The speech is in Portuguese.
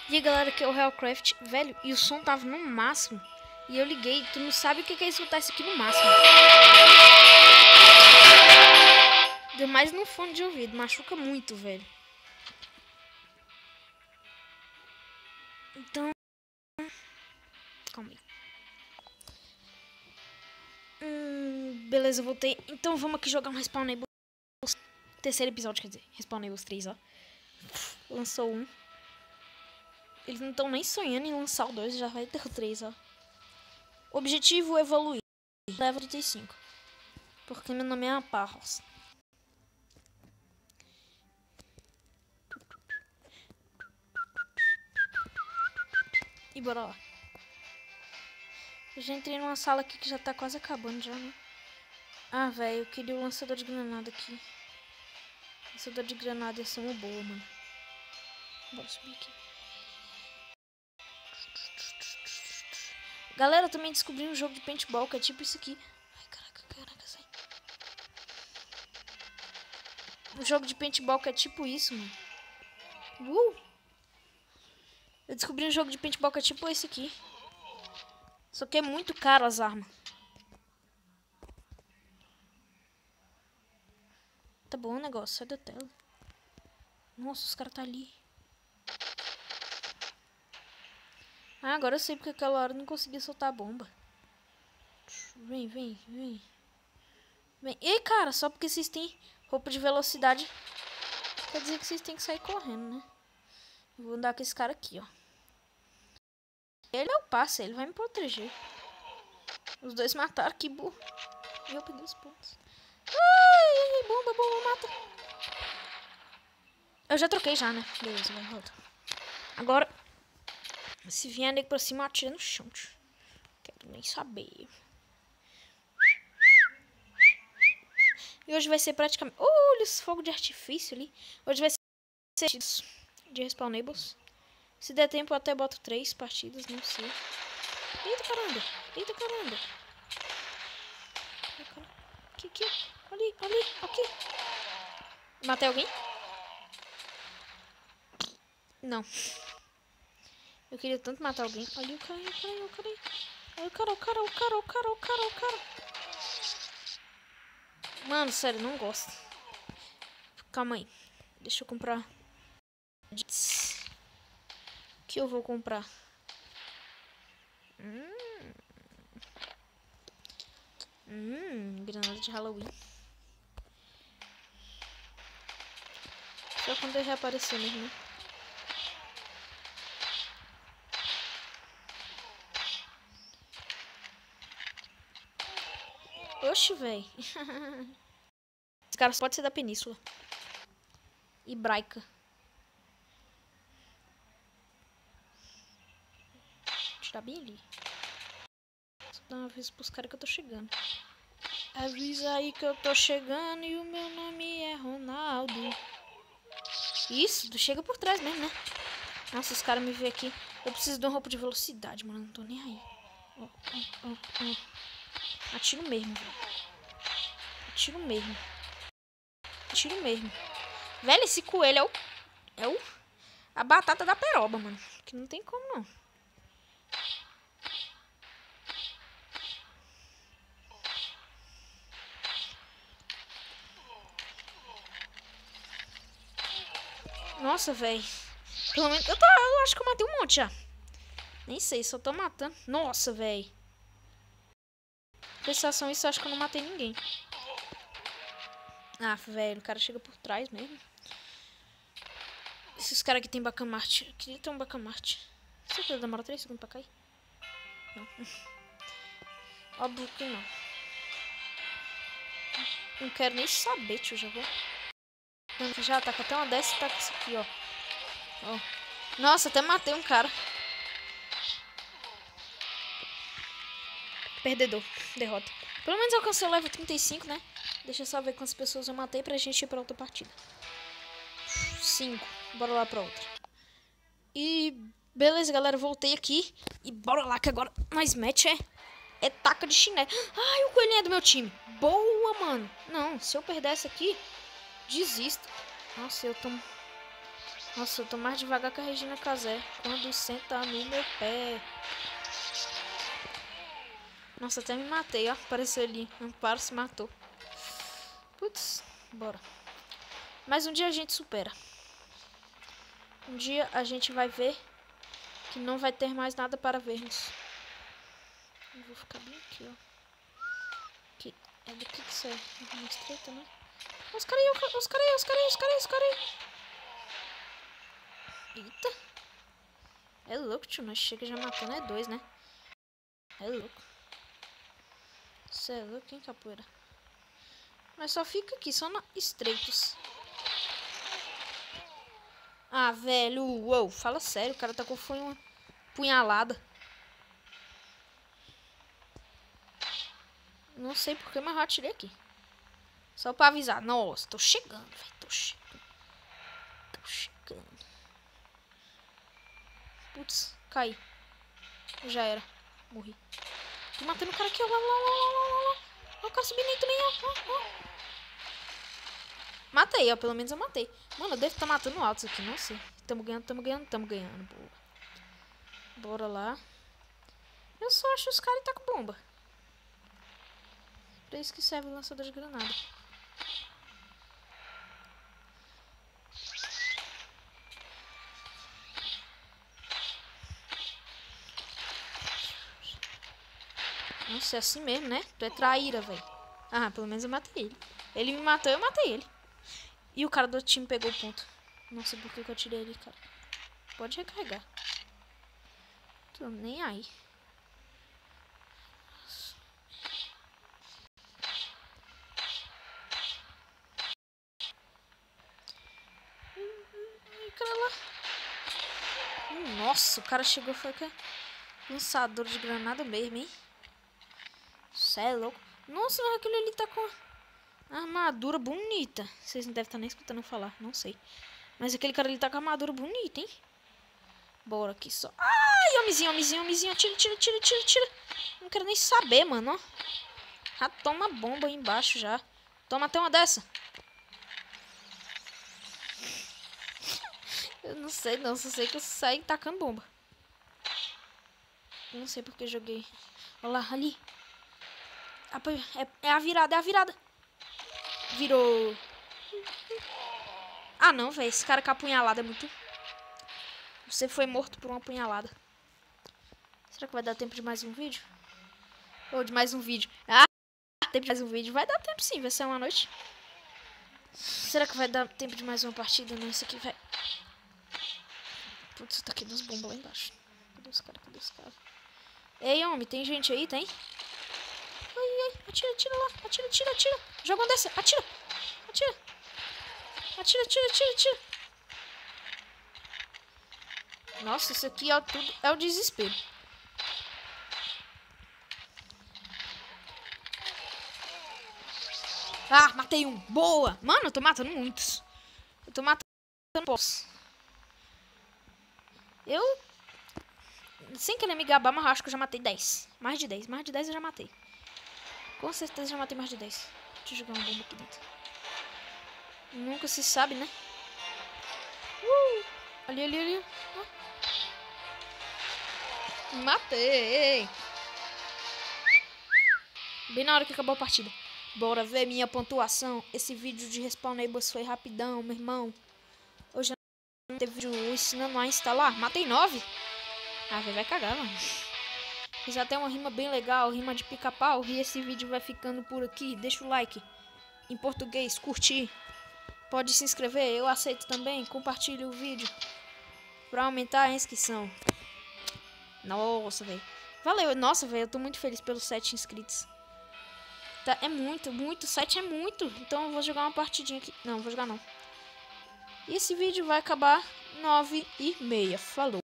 E aí, galera, aqui é o Realcraft, velho, e o som tava no máximo. E eu liguei, tu não sabe o que é escutar isso aqui no máximo. Deu mais no fone de ouvido, machuca muito, velho. Então... calma aí. Beleza, eu voltei. Então vamos aqui jogar um Respawnables. Terceiro episódio, quer dizer, Respawnables 3, ó. Lançou um. Eles não estão nem sonhando em lançar o 2, já vai ter o 3, ó. Objetivo evoluir. Level 35. Porque meu nome é Aparros. E bora lá. Eu já entrei numa sala aqui que já tá quase acabando já, né? Ah, velho, eu queria o lançador de granada aqui. Lançador de granada ia ser uma boa, mano. Bora subir aqui. Galera, eu também descobri um jogo de paintball que é tipo isso aqui. Ai, caraca, sai. Um jogo de paintball que é tipo isso, mano. Eu descobri um jogo de paintball que é tipo esse aqui. Só que é muito caro as armas. Tá bom o negócio, sai da tela. Nossa, os caras tá ali. Ah, agora eu sei porque aquela hora eu não conseguia soltar a bomba. Vem. Ei, cara, só porque vocês têm roupa de velocidade, quer dizer que vocês têm que sair correndo, né? Eu vou andar com esse cara aqui, ó. Ele é o passe, ele vai me proteger. Os dois mataram, que burro. E eu peguei os pontos. Ai, bomba, mata. Eu já troquei já, né? Beleza, vai, volta. Agora, se vier nego pra cima, atira no chão. Quero nem saber. E hoje vai ser praticamente... olha esse fogo de artifício ali. Hoje vai ser de Respawnables. Se der tempo, eu até boto 3 partidas, não sei. Eita, caramba. Aqui. Ali, aqui. Matei alguém? Não. Eu queria tanto matar alguém. Ali o cara. Aí o cara. Mano, sério, não gosto. Calma aí. Deixa eu comprar. O que eu vou comprar? Granada de Halloween. Só quando ele reaparecer mesmo, né? Oxi, véi. Esse cara só pode ser da península. Hebraica. Tirar bem ali. Só dar um aviso pros caras que eu tô chegando. Avisa aí que eu tô chegando e o meu nome é Ronaldo. Isso, tu chega por trás mesmo, né? Nossa, os caras me veem aqui. Eu preciso de uma roupa de velocidade, mano. Não tô nem aí. Atiro mesmo, velho. Atiro mesmo. Velho, esse coelho é a batata da peroba, mano. Que não tem como, não. Nossa, velho. Pelo menos... eu acho que eu matei um monte já. Nem sei, só tô matando. Nossa, velho. Prestação, isso eu acho que eu não matei ninguém. Ah, velho, o cara chega por trás mesmo. Esses caras aqui tem bacamarte. Eu queria ter um bacamarte. Certeza, demora 3 segundos pra cair? Não. Óbvio que não. Não quero nem saber, tio, já vou. Já tá com até uma dessa e tá com isso aqui, ó. Nossa, até matei um cara. Perdedor. Derrota. Pelo menos eu alcancei o level 35, né? Deixa eu só ver quantas pessoas eu matei pra gente ir pra outra partida. 5. Bora lá pra outra. E beleza, galera. Voltei aqui. E bora lá que agora mais match é taca de chinelo. Ai, o coelhinho é do meu time. Boa, mano. Não, se eu perder essa aqui, desisto. Nossa, eu tô Nossa, eu tô mais devagar que a Regina Casé. Quando senta no meu pé. Nossa, até me matei, ó. Apareceu ali. Amparo se matou. Putz, bora. Mas um dia a gente supera. Um dia a gente vai ver que não vai ter mais nada para vermos. Eu vou ficar bem aqui, ó. Aqui. É do que isso é? Uma estreita, né? Os caras aí. Eita. É louco, tio. Nós chega já matando é 2, né? É louco. Você é louco, hein, capoeira? Mas só fica aqui, só na estreitos. Ah, velho. Uou, fala sério. O cara tacou foi uma punhalada. Não sei porque, mas eu atirei aqui. Só pra avisar. Nossa, tô chegando, velho. Tô chegando. Putz, caí. Já era. Morri. Tô matando o cara aqui, ó. Ó, o cara subindo aí também, ó. Matei, ó. Pelo menos eu matei. Mano, eu devo estar matando altos aqui. Não sei. Tamo ganhando. Boa. Bora lá. Eu só acho os caras e tá com bomba. Pra isso que serve o lançador de granada. Nossa, é assim mesmo, né? Tu é traíra, velho. Ah, pelo menos eu matei ele. Ele me matou, eu matei ele. E o cara do time pegou o ponto. Não sei por que eu tirei ele, cara. Pode recarregar. Tô nem aí. Cara lá. Nossa, o cara chegou foi que lançador de granada mesmo, hein? Cê é louco. Nossa, mas aquele ali tá com armadura bonita. Vocês não devem estar nem escutando eu falar, não sei. Mas aquele cara ali tá com armadura bonita, hein? Bora aqui só. Ai, homenzinho. Tira. Não quero nem saber, mano, ó. Já toma bomba aí embaixo já. Toma até uma dessa. Eu não sei não, só sei que eu saí tacando bomba. Eu não sei porque eu joguei. Olha lá, ali. É a virada. Virou. Ah não, velho, esse cara com a punhalada é muito... Você foi morto por uma punhalada. Será que vai dar tempo de mais um vídeo? Ou de mais um vídeo? Ah, tempo de mais um vídeo. Vai dar tempo sim, vai ser uma noite. Será que vai dar tempo de mais uma partida? Não, isso aqui vai... Putz, tá aqui nas bombas lá embaixo. Cadê os caras? Ei, homem, tem gente aí, tem? Ai, atira lá. Atira. Joga uma dessa, atira. Nossa, isso aqui ó, tudo é o desespero. Ah, matei um. Boa. Mano, eu tô matando muitos. Posso. Eu... Sem querer me gabar, mas eu acho que eu já matei 10. Mais de 10 eu já matei. Com certeza já matei mais de 10. Deixa eu jogar uma bomba aqui dentro. Nunca se sabe, né? Ali. Matei. Bem na hora que acabou a partida. Bora ver minha pontuação. Esse vídeo de Respawn Neighbors foi rapidão, meu irmão. Hoje não teve vídeo ensinando a instalar. Matei 9. Ah, vai cagar, mano. Fiz até uma rima bem legal, rima de pica-pau. E esse vídeo vai ficando por aqui. Deixa o like. Em português, curtir. Pode se inscrever, eu aceito também. Compartilhe o vídeo pra aumentar a inscrição. Nossa, velho. Valeu. Nossa, velho, eu tô muito feliz pelos 7 inscritos. Tá, é muito. 7 é muito. Então eu vou jogar uma partidinha aqui. Não, vou jogar não. E esse vídeo vai acabar 9h30. Falou.